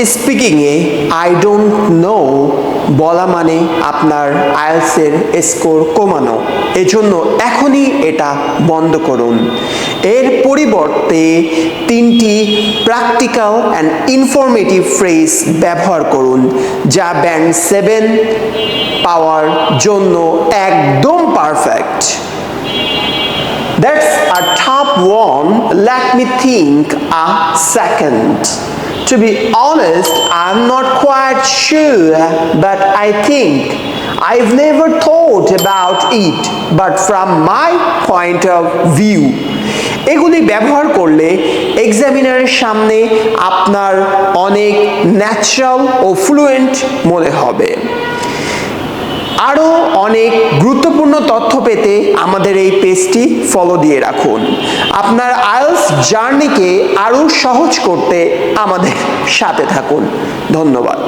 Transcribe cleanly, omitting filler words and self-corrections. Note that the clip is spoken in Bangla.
স্পিকিংয়ে আই ডোন্ট নো বলা মানে আপনার আইএলটিএসের স্কোর কমানো, এজন্য এখনই এটা বন্ধ করুন। এর পরিবর্তে তিনটি প্র্যাকটিক্যাল অ্যান্ড ইনফরমেটিভ ফ্রেজ ব্যবহার করুন, যা ব্যান্ড 7 পাওয়ার জন্য একদম perfect. That's a tough one. Let me think a second. To be honest, I'm not quite sure, but I think I've never thought about it, but from my point of view. এগুলি ব্যবহার করলে এক্সামিনারের সামনে আপনার অনেক ন্যাচারাল ও ফ্লুয়েন্ট মনে হবে। আরও অনেক গুরুত্বপূর্ণ তথ্য পেতে আমাদের এই পেজটি ফলো দিয়ে রাখুন। আপনার আইএলটিএস জার্নিকে আরও সহজ করতে আমাদের সাথে থাকুন। ধন্যবাদ।